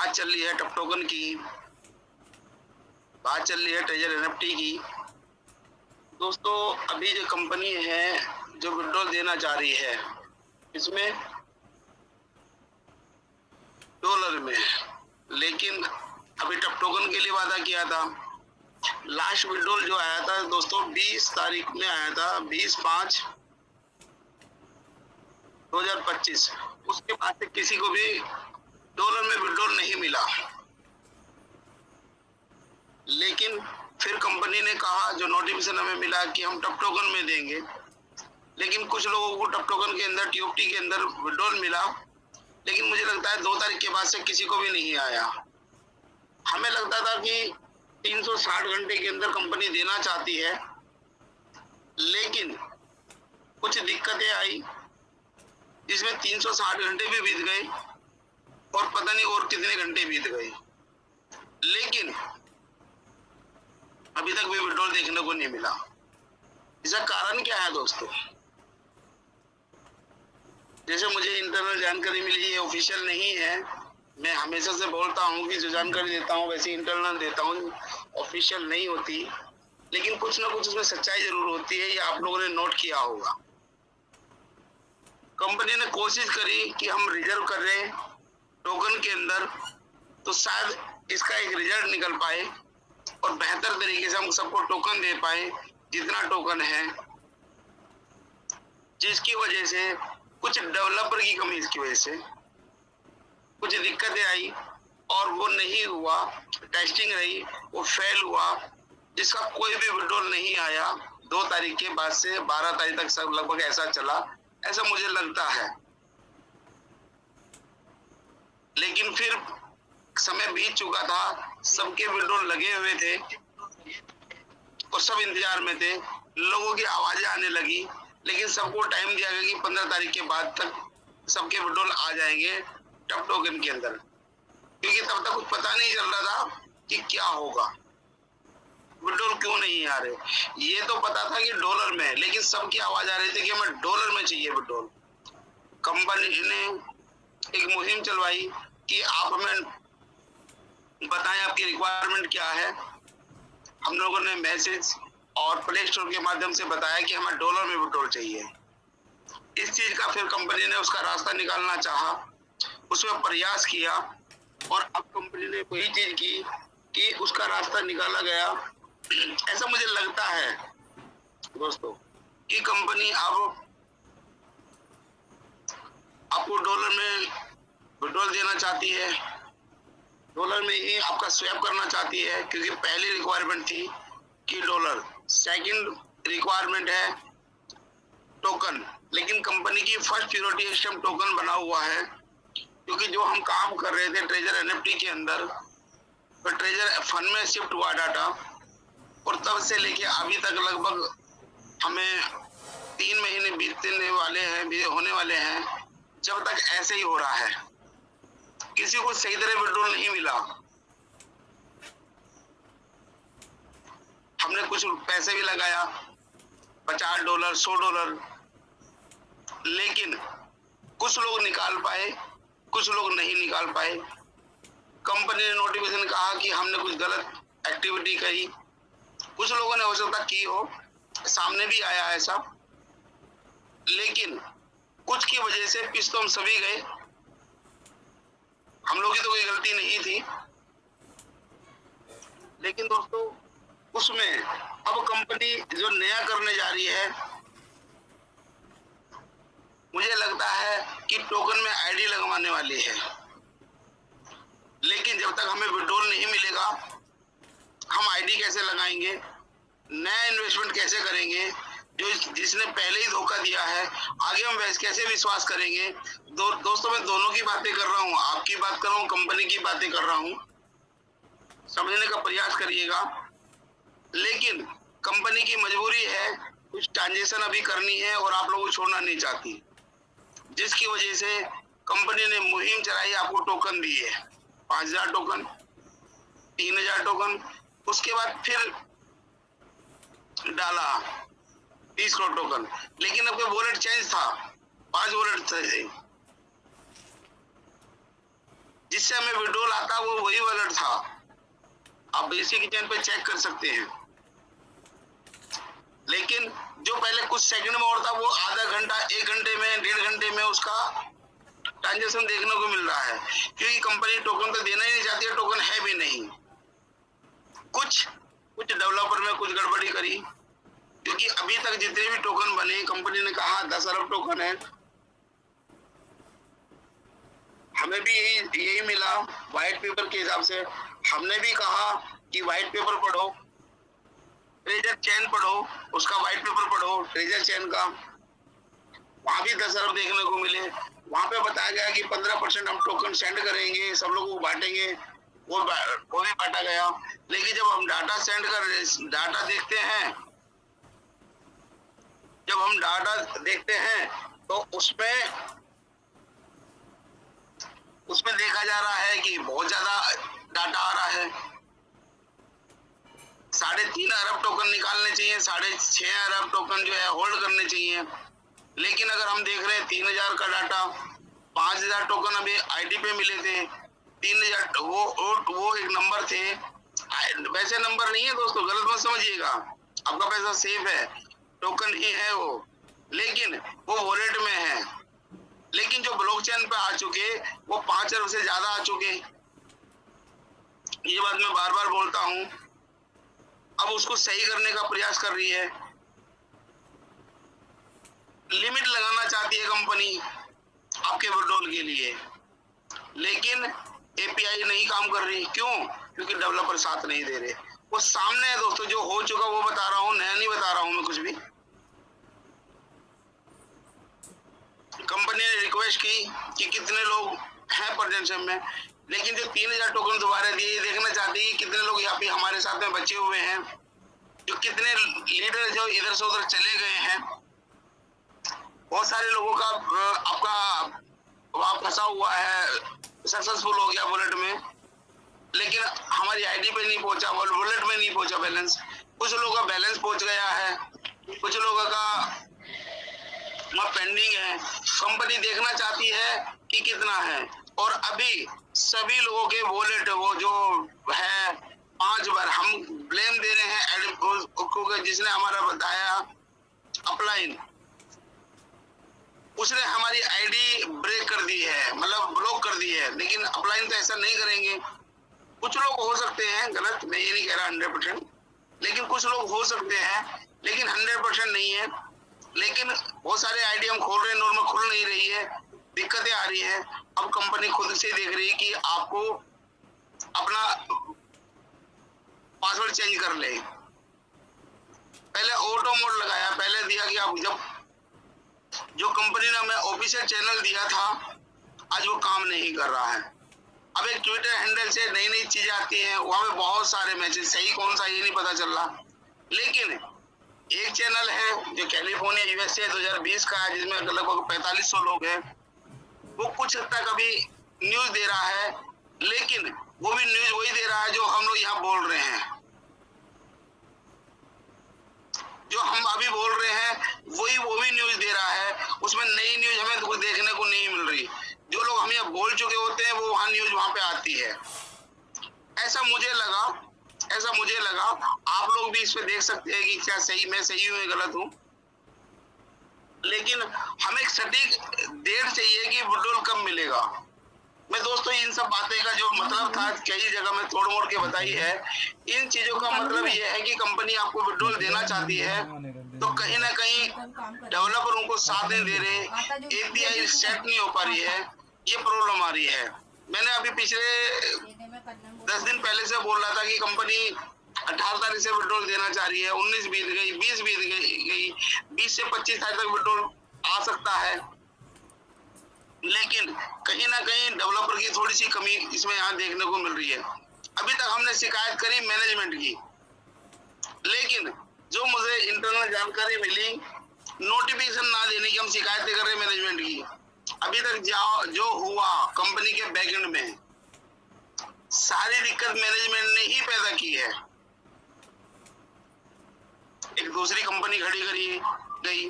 बात चल रही है टप टोकन की, बात चल रही है ट्रेजर एनएफटी की। दोस्तों अभी जो कंपनी है जो विड्रॉल देना चाह रही है इसमें डॉलर में, लेकिन अभी टप टोकन के लिए वादा किया था। लास्ट विड्रॉल जो आया था दोस्तों 20 तारीख में आया था, 20/5/2025। उसके बाद से किसी को भी डॉलर में विड्रॉल नहीं मिला। लेकिन फिर कंपनी ने कहा, जो नोटिफिकेशन हमें मिला कि हम टप टोकन में देंगे, लेकिन कुछ लोगों को टप टोकन के अंदर टीओटी के अंदर विड्रॉल मिला। लेकिन मुझे लगता है 2 तारीख के बाद से किसी को भी नहीं आया। हमें लगता था कि 360 घंटे के अंदर कंपनी देना चाहती है, लेकिन कुछ दिक्कतें आई जिसमें 360 घंटे भी बीत गए और पता नहीं और कितने घंटे बीत गए, लेकिन अभी तक भी विड्रॉल देखने को नहीं मिला। इसका कारण क्या है दोस्तों? जैसे मुझे इंटरनल जानकारी मिली, ये ऑफिशियल नहीं है। मैं हमेशा से बोलता हूँ कि जो जानकारी देता हूँ वैसे इंटरनल देता हूँ, ऑफिशियल नहीं होती, लेकिन कुछ ना कुछ उसमें सच्चाई जरूर होती है। ये आप लोगों ने नोट किया होगा। कंपनी ने कोशिश करी कि हम रिजर्व कर रहे हैं टोकन के अंदर, तो शायद इसका एक रिजल्ट निकल पाए और बेहतर तरीके से हम सबको टोकन दे पाए जितना टोकन है, जिसकी वजह से कुछ डेवलपर की कमी, इसकी वजह से कुछ दिक्कतें आई और वो नहीं हुआ। टेस्टिंग रही, वो फेल हुआ, जिसका कोई भी विड्रॉल नहीं आया। 2 तारीख के बाद से 12 तारीख तक सब लगभग ऐसा चला, ऐसा मुझे लगता है। लेकिन फिर समय बीत चुका था, सबके विड्रॉल लगे हुए थे और सब इंतजार में थे। लोगों की आवाजें आने लगी, लेकिन सबको टाइम दिया गया कि 15 तारीख के बाद तक सबके विड्रॉल आ जाएंगे टप टोकन के अंदर, क्योंकि तब तक कुछ पता नहीं चल रहा था कि क्या होगा, विड्रॉल क्यों नहीं आ रहे। ये तो पता था कि डॉलर में, लेकिन सबकी आवाज आ रही थी कि हमें डॉलर में चाहिए विड्रॉल। कंपनी ने एक मुहिम चलवाई कि आप हमें बताएं आपकी रिक्वायरमेंट क्या है। हम लोगों ने मैसेज और प्ले स्टोर के माध्यम से बताया कि हमें डॉलर में विड्रॉल चाहिए। इस चीज का फिर कंपनी ने उसका रास्ता निकालना चाहा, उसमें प्रयास किया और अब कंपनी ने वही चीज की कि उसका रास्ता निकाला गया। ऐसा मुझे लगता है दोस्तों कि कंपनी अब आपको डॉलर में विड्रॉल देना चाहती है, डॉलर में ही आपका स्वैप करना चाहती है, क्योंकि पहली रिक्वायरमेंट थी कि डॉलर, सेकंड रिक्वायरमेंट है टोकन। लेकिन कंपनी की फर्स्ट प्रायोरिटी इस टाइम टोकन बना हुआ है, क्योंकि जो हम काम कर रहे थे ट्रेजर एनएफटी के अंदर, तो ट्रेजर फंड में शिफ्ट हुआ डाटा, और तब से लेके अभी तक लगभग हमें 3 महीने बीतने वाले हैं, होने वाले हैं, जब तक ऐसे ही हो रहा है। किसी को सही तरह विड्रॉल नहीं मिला। हमने कुछ पैसे भी लगाया, $50, $100, लेकिन कुछ लोग निकाल पाए, कुछ लोग नहीं निकाल पाए। कंपनी ने नोटिफिकेशन कहा कि हमने कुछ गलत एक्टिविटी करी, कुछ लोगों ने हो सकता की हो, सामने भी आया ऐसा, लेकिन कुछ की वजह से पिस तो हम सभी गए। हम लोग की तो कोई गलती नहीं थी, लेकिन दोस्तों उसमें अब कंपनी जो नया करने जा रही है, मुझे लगता है कि टोकन में आईडी लगवाने वाली है। लेकिन जब तक हमें विड्रॉल नहीं मिलेगा, हम आईडी कैसे लगाएंगे, नया इन्वेस्टमेंट कैसे करेंगे? जो जिसने पहले ही धोखा दिया है, आगे हम कैसे विश्वास करेंगे? दोस्तों मैं दोनों की बातें कर रहा हूँ, आपकी बात कर रहा हूँ, कंपनी की बातें कर रहा हूँ, समझने का प्रयास करिएगा। लेकिन कंपनी की मजबूरी है, कुछ ट्रांजेक्शन अभी करनी है और आप लोगों को छोड़ना नहीं चाहती, जिसकी वजह से कंपनी ने मुहिम चलाई, आपको टोकन दी है, 5000 टोकन, 3000 टोकन, उसके बाद फिर डाला 30 करोड़ टोकन। लेकिन अब वॉलेट चेंज था, 5 वॉलेट थे, जिससे हमें विड्रॉल आता वो वही वॉलेट था। आप बेसिक चैन पे चेक कर सकते हैं। लेकिन जो पहले कुछ सेकंड में और था वो आधा घंटा, 1 घंटे में, 1.5 घंटे में उसका ट्रांजेक्शन देखने को मिल रहा है, क्योंकि कंपनी टोकन तो देना ही नहीं चाहती है, टोकन है भी नहीं। कुछ डेवलपर में कुछ गड़बड़ी करी, क्योंकि अभी तक जितने भी टोकन बने, कंपनी ने कहा 10 अरब टोकन है, हमें भी यही मिला व्हाइट पेपर के हिसाब से। हमने भी कहा कि व्हाइट पेपर पढ़ो, ट्रेजर चेन पढ़ो, उसका व्हाइट पेपर पढ़ो ट्रेजर चेन का, वहां भी 10 अरब देखने को मिले। वहां पे बताया गया कि 15% हम टोकन सेंड करेंगे, सब लोगों को बांटेंगे, वो भी बांटा गया। लेकिन जब हम डाटा सेंड कर डाटा देखते हैं, जब हम डाटा देखते हैं तो उसमें देखा जा रहा है कि बहुत ज्यादा डाटा आ रहा है। 3.5 अरब टोकन निकालने चाहिए, 6.5 अरब टोकन जो है होल्ड करने चाहिए। लेकिन अगर हम देख रहे हैं 3000 का डाटा, 5000 टोकन अभी आईडी पे मिले थे, 3000 वो एक नंबर थे, वैसे नंबर नहीं है दोस्तों, गलत मत समझिएगा, आपका पैसा सेफ है, टोकन ही है वो, लेकिन वो वॉलेट में है। लेकिन जो ब्लॉकचेन पे आ चुके वो 5 अरब से ज्यादा आ चुके, ये बात मैं बार बार बोलता हूं। अब उसको सही करने का प्रयास कर रही है, लिमिट लगाना चाहती है कंपनी आपके विड्रॉल के लिए, लेकिन एपीआई नहीं काम कर रही। क्यों? क्योंकि डेवलपर साथ नहीं दे रहे। वो सामने है दोस्तों, जो हो चुका वो बता रहा हूँ, नया नहीं बता रहा हूँ मैं कुछ भी। कंपनी ने रिक्वेस्ट की कि कितने लोग हैं प्रेजेंट में, लेकिन जो 3000 टोकन दोबारा दिए, देखना चाहते हैं कि कितने लोग यहाँ पे हमारे साथ में बचे हुए हैं, जो कितने लीडर जो इधर से उधर चले गए हैं। बहुत सारे लोगों का आपका वहां फंसा हुआ है, सक्सेसफुल हो गया वॉलेट में, लेकिन हमारी आईडी पे नहीं पहुंचा, वॉलेट में नहीं पहुंचा बैलेंस। कुछ लोगों का बैलेंस पहुंच गया है, कुछ लोगों का पेंडिंग है। कंपनी देखना चाहती है कि कितना है, और अभी सभी लोगों के वॉलेट वो जो है 5 बार हम ब्लेम दे रहे हैं। जिसने हमारा बताया अपलाइन, उसने हमारी आईडी ब्रेक कर दी है, मतलब ब्लॉक कर दी है, लेकिन अपलाइन तो ऐसा नहीं करेंगे। कुछ लोग हो सकते हैं गलत, मैं ये नहीं कह रहा 100%, लेकिन कुछ लोग हो सकते हैं, लेकिन 100% नहीं है। लेकिन बहुत सारे आईडी हम खोल रहे हैं, नॉर्मल खुल नहीं रही है, दिक्कतें आ रही है। अब कंपनी खुद से देख रही है कि आपको अपना पासवर्ड चेंज कर ले। पहले ऑटो मोड लगाया, पहले दिया कि आप जब जो कंपनी ने हमें ऑफिशियल चैनल दिया था, आज वो काम नहीं कर रहा है। अब एक ट्विटर हैंडल से नई नई चीजें आती हैं, वहां पे बहुत सारे मैसेज, सही कौन सा ये नहीं पता चल रहा। लेकिन एक चैनल है जो कैलिफोर्निया यूएसए 2020 का है, जिसमें लगभग 4500 लोग हैं, वो कुछ हद तक अभी न्यूज दे रहा है, लेकिन वो भी न्यूज वही दे रहा है जो हम लोग यहाँ बोल रहे हैं। जो हम अभी बोल रहे हैं वो भी न्यूज दे रहा है, उसमें नई न्यूज हमें कुछ देखने को नहीं मिल रही। जो लोग हम यहाँ बोल चुके होते हैं वो वहां न्यूज वहां पे आती है। ऐसा मुझे लगा। आप लोग भी इस पे देख सकते हैं कि क्या सही, मैं सही हूँ या गलत हूँ। लेकिन हमें एक सटीक डेट चाहिए कि विड्रॉल कब मिलेगा। मैं दोस्तों इन सब बातें का जो मतलब था, कई जगह में तोड़ मोड़ के बताई है। इन चीजों का मतलब ये है कि कंपनी आपको विड्रॉल देना चाहती है, तो कहीं ना कहीं डेवलपर उनको साथ नहीं दे रहे, एपीआई सेट नहीं हो पा रही है, ये प्रॉब्लम आ रही है। मैंने अभी पिछले 10 दिन पहले से बोल रहा था कि कंपनी 18 तारीख से विड्रॉल देना चाह रही है, 19 बीत गई, 20 बीत गई, 20 से 25 तारीख तक विड्रॉल आ सकता है। लेकिन कहीं ना कहीं डेवलपर की थोड़ी सी कमी इसमें यहाँ देखने को मिल रही है। अभी तक हमने शिकायत करी मैनेजमेंट की, लेकिन जो मुझे इंटरनल जानकारी मिली, नोटिफिकेशन ना देने की हम शिकायतें कर रहे मैनेजमेंट की। अभी तक जो हुआ कंपनी के बैकएंड में, सारी दिक्कत मैनेजमेंट ने ही पैदा की है। एक दूसरी कंपनी खड़ी करी गई,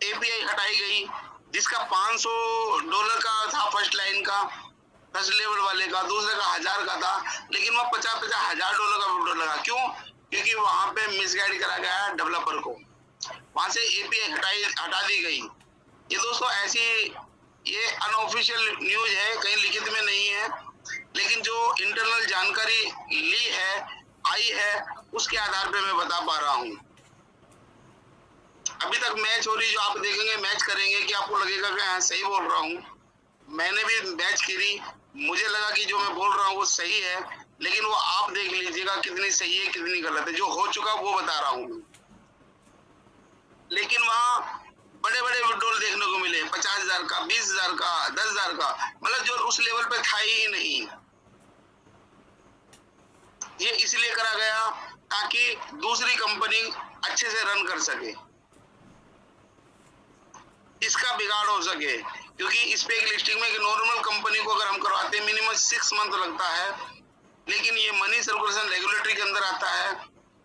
एपीआई हटाई गई, जिसका $500 का था फर्स्ट लाइन का, फर्स्ट लेवल वाले का, दूसरे का 1000 का था, लेकिन वह $50,000 का विड्रॉल लगा। क्यों? क्योंकि वहां पे मिसगाइड करा गया डेवलपर को, वहां से एपीआई हटा दी गई। ये दोस्तों ऐसी ये अनऑफिशियल न्यूज है, कहीं लिखित में नहीं है, लेकिन जो इंटरनल जानकारी ली है, आई है, उसके आधार पे मैं बता पा रहा हूँ। अभी तक मैच हो रही, जो आप देखेंगे मैच करेंगे कि आपको लगेगा कि हाँ सही बोल रहा हूँ। मैंने भी मैच करी, मुझे लगा कि जो मैं बोल रहा हूँ वो सही है, लेकिन वो आप देख लीजिएगा कितनी सही है कितनी गलत है। जो हो चुका वो बता रहा हूँ। लेकिन वहाँ बड़े बड़े विड्रॉल देखने को मिले, 50,000 का, 20,000 का, 10,000 का, मतलब जो उस लेवल पे था ही नहीं। ये इसलिए करा गया ताकि दूसरी कंपनी अच्छे से रन कर सके, इसका बिगाड़ हो सके। क्योंकि इस पे एक लिस्टिंग में कि नॉर्मल कंपनी को अगर हम करवाते हैं मिनिमम 6 मंथ लगता है, लेकिन ये मनी सर्कुलेशन रेगुलेटरी के अंदर आता है,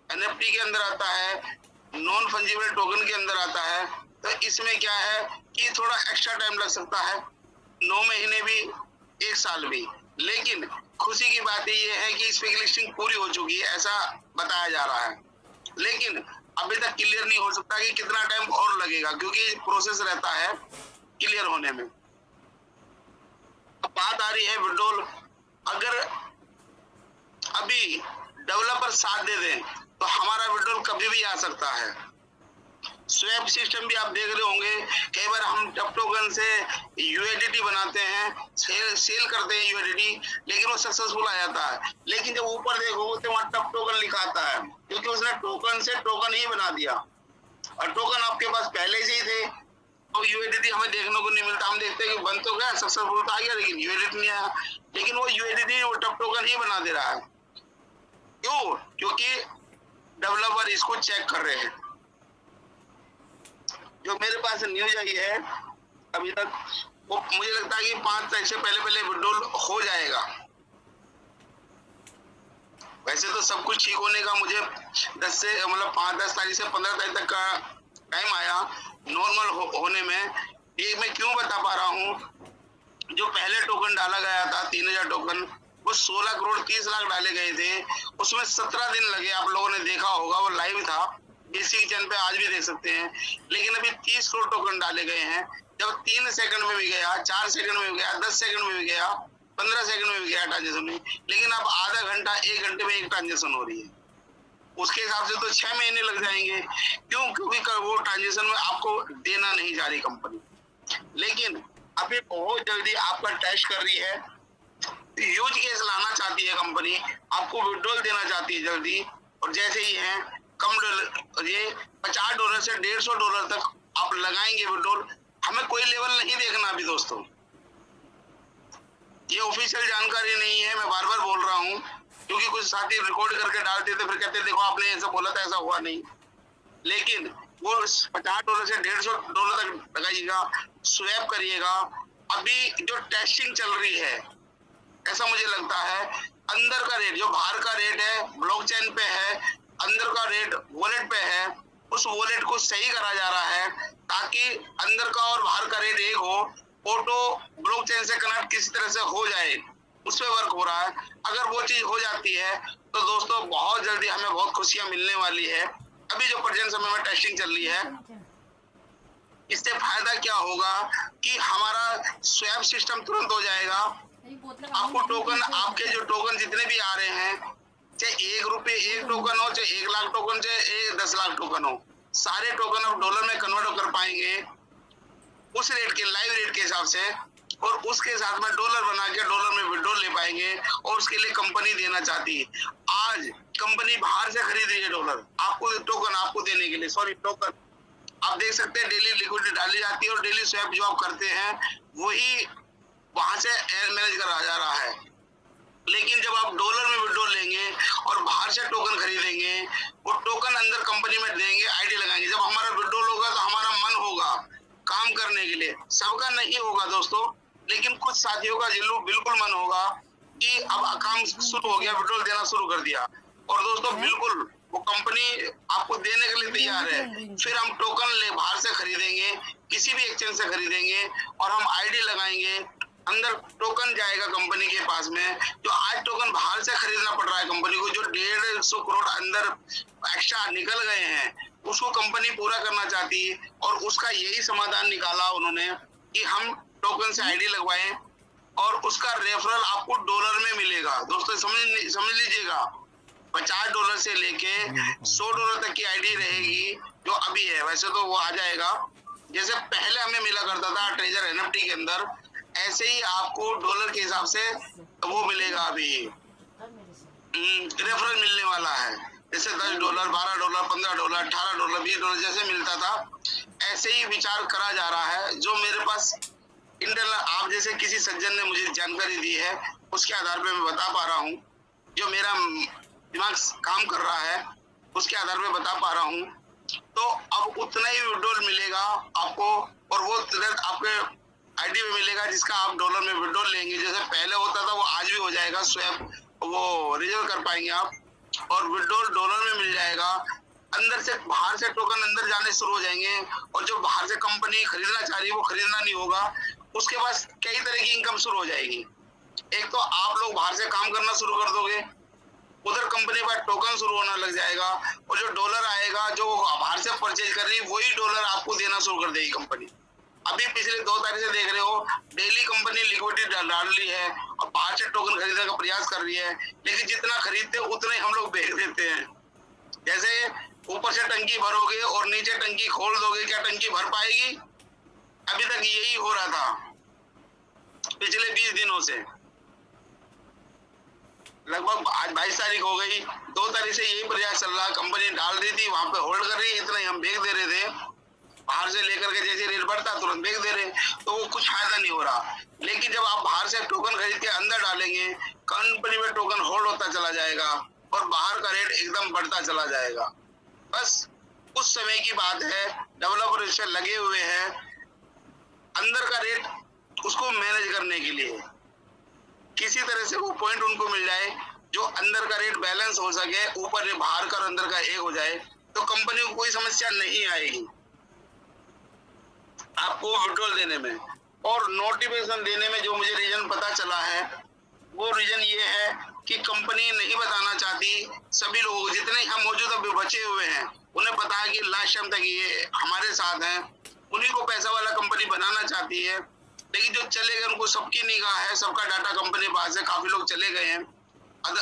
एनएफटी के अंदर आता है, नॉन फंजिबल टोकन के अंदर आता है। तो इसमें क्या है कि थोड़ा एक्स्ट्रा टाइम लग सकता है, 9 महीने भी, 1 साल भी। लेकिन खुशी की बात ये है कि इस पे लिस्टिंग पूरी हो चुकी है, ऐसा बताया जा रहा है। लेकिन अभी तक क्लियर नहीं हो सकता कि कितना टाइम और लगेगा, क्योंकि प्रोसेस रहता है क्लियर होने में। अब बात आ रही है विड्रॉल, अगर अभी डेवलपर साथ दे दें तो हमारा विड्रॉल कभी भी आ सकता है। स्वैप सिस्टम भी आप देख रहे होंगे, कई बार हम टप टोकन से यूएसडीटी बनाते हैं, सेल करते हैं यूएसडीटी, लेकिन वो सक्सेसफुल आ जाता है। लेकिन जब ऊपर देखोगे तो वहाँ टप टोकन लिखा आता है, क्योंकि उसने टोकन से टोकन ही बना दिया, और टोकन आपके पास पहले से ही थे। तो यूएसडीटी हमें देखने को नहीं मिलता, हम देखते हैं कि बन तो गया, सक्सेसफुल तो आ गया, लेकिन यूएसडीटी नहीं आया। लेकिन वो यूएसडीटी वो टप टोकन ही बना दे रहा है। क्यों? क्योंकि डेवलपर इसको चेक कर रहे हैं। जो मेरे पास न्यूज आई है अभी तक, वो मुझे लगता है कि 5 तारीख से पहले विड्रॉल हो जाएगा। वैसे तो सब कुछ ठीक होने का मुझे 5-10 तारीख से 15 तारीख तक का टाइम आया नॉर्मल होने में। ये मैं क्यों बता पा रहा हूँ, जो पहले टोकन डाला गया था 3000 टोकन, वो 16 करोड़ 30 लाख डाले गए थे, उसमें 17 दिन लगे। आप लोगों ने देखा होगा, वो लाइव था, बेसिक चैनल पे आज भी देख सकते हैं। लेकिन अभी 30 करोड़ टोकन डाले गए हैं। जब 3 सेकंड में भी गया, 4 सेकंड में भी गया, 10 सेकंड में भी गया, 15 सेकंड में भी गया ट्रांजेक्शन में, लेकिन अब आधा घंटा 1 घंटे में एक ट्रांजेक्शन हो रही है। उसके हिसाब से तो 6 महीने लग जाएंगे। क्यों? क्योंकि वो ट्रांजेक्शन में आपको देना नहीं जा रही कंपनी। लेकिन अभी बहुत जल्दी आपका टेस्ट कर रही है, यूज केस लाना चाहती है कंपनी, आपको विड्रॉल देना चाहती है जल्दी। और जैसे ही है कम डॉलर, ये $50 से $150 तक आप लगाएंगे विड्रॉल, हमें कोई लेवल नहीं देखना अभी दोस्तों। ये ऑफिशियल जानकारी नहीं है, मैं बार बार बोल रहा हूँ, क्योंकि कुछ साथी रिकॉर्ड करके डालते थे, फिर कहते देखो आपने ऐसा बोला था, ऐसा हुआ नहीं। लेकिन वो $50 से $150 तक लगाइएगा, स्वैप करिएगा। अभी जो टेस्टिंग चल रही है, ऐसा मुझे लगता है, अंदर का रेट, जो बाहर का रेट है ब्लॉकचेन पे है, अंदर का रेट वॉलेट पे है, उस वॉलेट को सही करा जा रहा है ताकि अंदर का और बाहर का रेट एक हो। फोटो ब्लॉकचेन से कनेक्ट किसी तरह से हो जाए, उस पर वर्क हो रहा है। अगर वो चीज हो जाती है तो दोस्तों बहुत जल्दी हमें बहुत खुशियां मिलने वाली है। अभी जो प्रेजेंट समय में टेस्टिंग चल रही है, इससे फायदा क्या होगा कि हमारा स्वैप सिस्टम तुरंत हो जाएगा। आपको टोकन, आपके जो टोकन जितने भी आ रहे हैं, चाहे ₹1 एक टोकन हो, चाहे 1 लाख टोकन, चाहे 10 लाख टोकन हो, सारे टोकन आप डॉलर में कन्वर्ट कर पाएंगे उस रेट के, लाइव रेट के हिसाब से, और उसके साथ में डॉलर बना के डॉलर में विड्रॉल ले पाएंगे। और उसके लिए कंपनी देना चाहती है। आज कंपनी बाहर से खरीद रही है डॉलर, आपको टोकन आपको देने के लिए, सॉरी टोकन। आप देख सकते हैं डेली लिक्विडिटी डाली जाती है, और डेली स्वैप जो आप करते हैं वही वहां से मैनेज करा जा रहा है। लेकिन जब आप डॉलर में विड्रॉल लेंगे और बाहर से टोकन खरीदेंगे, वो टोकन अंदर कंपनी में देंगे, आईडी लगाएंगे। जब हमारा विड्रॉल होगा तो हमारा मन होगा काम करने के लिए। सबका नहीं होगा दोस्तों, लेकिन कुछ साथियों का बिल्कुल मन होगा कि अब काम शुरू हो गया, विड्रॉल देना शुरू कर दिया। और दोस्तों बिल्कुल वो कंपनी आपको देने के लिए तैयार है। फिर हम टोकन ले बाहर से खरीदेंगे, किसी भी एक्सचेंज से खरीदेंगे और हम आईडी लगाएंगे, अंदर टोकन जाएगा कंपनी के पास में। जो आज टोकन बाहर से खरीदना पड़ रहा है कंपनी को, जो 150 करोड़ अंदर एक्स्ट्रा निकल गए हैं, उसको कंपनी पूरा करना चाहती है और उसका यही समाधान निकाला उन्होंने कि हम टोकन से आईडी लगवाएं और उसका रेफरल आपको डॉलर में मिलेगा। दोस्तों समझ लीजिएगा, $50 से लेके $100 तक की आईडी रहेगी जो अभी है। वैसे तो वो आ जाएगा, जैसे पहले हमें मिला करता था ट्रेजर एनएफटी के अंदर, ऐसे ही आपको डॉलर के हिसाब से वो मिलेगा अभी, रेफरल मिलने वाला है। जैसे $10, $12, $15, $18, $20 जैसे मिलता था, ऐसे ही विचार करा जा रहा है। जो मेरे पास इंटरनल, आप जैसे किसी सज्जन ने मुझे जानकारी दी है, उसके आधार पे मैं बता पा रहा हूँ। जो मेरा दिमाग काम कर रहा है उसके आधार पे बता पा रहा हूँ। तो अब उतना ही विड्रॉल मिलेगा आपको, और वो तुरंत आपके आईडी में मिलेगा जिसका आप डॉलर में विड्रॉल लेंगे। जैसे पहले होता था वो आज भी हो जाएगा, स्वैप वो रिजर्व कर पाएंगे आप, और विड्रॉल डॉलर में मिल जाएगा। अंदर से बाहर से टोकन अंदर जाने शुरू हो जाएंगे, और जो बाहर से कंपनी खरीदना चाह रही है वो खरीदना नहीं होगा। उसके पास कई तरह की इनकम शुरू हो जाएगी। एक तो आप लोग बाहर से काम करना शुरू कर दोगे, उधर कंपनी पर टोकन शुरू होना लग जाएगा, और जो डॉलर आएगा जो बाहर से परचेज कर रही है वही डॉलर आपको देना शुरू कर देगी कंपनी। अभी पिछले 2 तारीख से देख रहे हो, डेली कंपनी लिक्विडिटी डाल रही है और बाहर से टोकन खरीदने का प्रयास कर रही है, लेकिन जितना खरीदते उतने हम लोग बेच देते हैं। जैसे ऊपर से टंकी भरोगे और नीचे टंकी खोल दोगे, क्या टंकी भर पाएगी? अभी तक यही हो रहा था पिछले 20 दिनों से। लगभग आज 22 तारीख हो गई, 2 तारीख से यही प्रयास चल रहा। कंपनी डाल रही थी, वहां पे होल्ड कर रही है, इतना ही हम बेच दे रहे थे, बाहर से लेकर के जैसे रेट बढ़ता तुरंत बेच दे रहे, तो वो कुछ फायदा नहीं हो रहा। लेकिन जब आप बाहर से टोकन खरीद के अंदर डालेंगे, कंपनी में टोकन होल्ड होता चला जाएगा और बाहर का रेट एकदम बढ़ता चला जाएगा। बस कुछ समय की बात है, डेवलपर इससे लगे हुए हैं अंदर का रेट उसको मैनेज करने के लिए, किसी तरह से वो पॉइंट उनको मिल जाए जो अंदर का रेट बैलेंस हो सके, ऊपर बाहर का और अंदर का एक हो जाए, तो कंपनी को कोई समस्या नहीं आएगी आपको विड्रॉल देने में। और नोटिफिकेशन देने में जो मुझे रीजन पता चला है, वो रीजन ये है कि कंपनी नहीं बताना चाहती सभी लोग, जितने हम मौजूद अभी बचे हुए हैं उन्हें पता है कि लास्ट टाइम तक ये हमारे साथ हैं, उन्हीं को पैसा वाला कंपनी बनाना चाहती है। लेकिन जो चले गए उनको सबकी निगाह है, सबका डाटा कंपनी पास है, काफी लोग चले गए हैं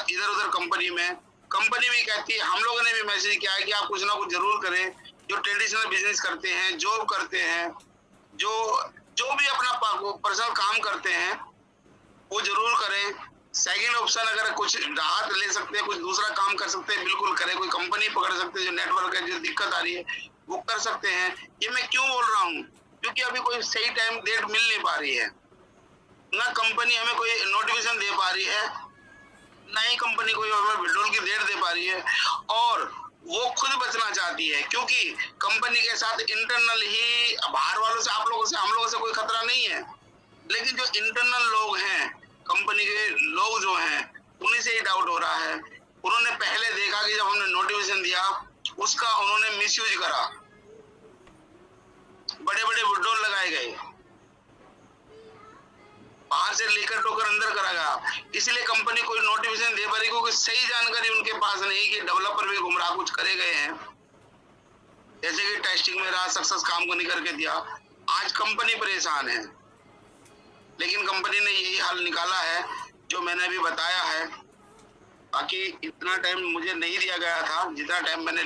इधर उधर कंपनी में। कंपनी भी कहती है, हम लोगों ने भी मैसेज किया है कि आप कुछ ना कुछ जरूर करें। जो ट्रेडिशनल बिजनेस करते हैं, जॉब करते हैं, जो भी अपना पर्सनल काम करते हैं वो जरूर करें। सेकंड ऑप्शन, अगर कुछ राहत ले सकते हैं, कुछ दूसरा काम कर सकते हैं, बिल्कुल करें। कोई कंपनी पकड़ सकते हैं, जो नेटवर्क है, जो दिक्कत आ रही है वो कर सकते हैं। ये मैं क्यों बोल रहा हूँ, क्योंकि अभी कोई सही टाइम डेट मिल नहीं पा रही है, ना कंपनी हमें कोई नोटिफिकेशन दे पा रही है, ना ही कंपनी कोई हमें विड्रॉल की डेट दे पा रही है। और वो खुद बचना चाहती है, क्योंकि कंपनी के साथ इंटरनल ही, बाहर वालों से, आप लोगों से, हम लोगों से कोई खतरा नहीं है, लेकिन जो इंटरनल लोग हैं, कंपनी के लोग जो हैं, उन्हीं से ही डाउट हो रहा है। उन्होंने पहले देखा कि जब हमने नोटिफिकेशन दिया उसका उन्होंने मिसयूज करा, बड़े बड़े विड्रॉल लगाए गए, बाहर से लेकर टोकन अंदर करा गया, इसलिए कंपनी कोई नोटिफिकेशन दे पा रही, क्योंकि सही जानकारी उनके पास नहीं कि डेवलपर भी गुमराह कुछ करे गए हैं। जैसे कि टेस्टिंग में रहा, सक्सेस काम को नहीं करके दिया, आज कंपनी परेशान है। लेकिन कंपनी ने यही हल निकाला है जो मैंने अभी बताया है। बाकी इतना टाइम मुझे नहीं दिया गया था जितना टाइम मैंने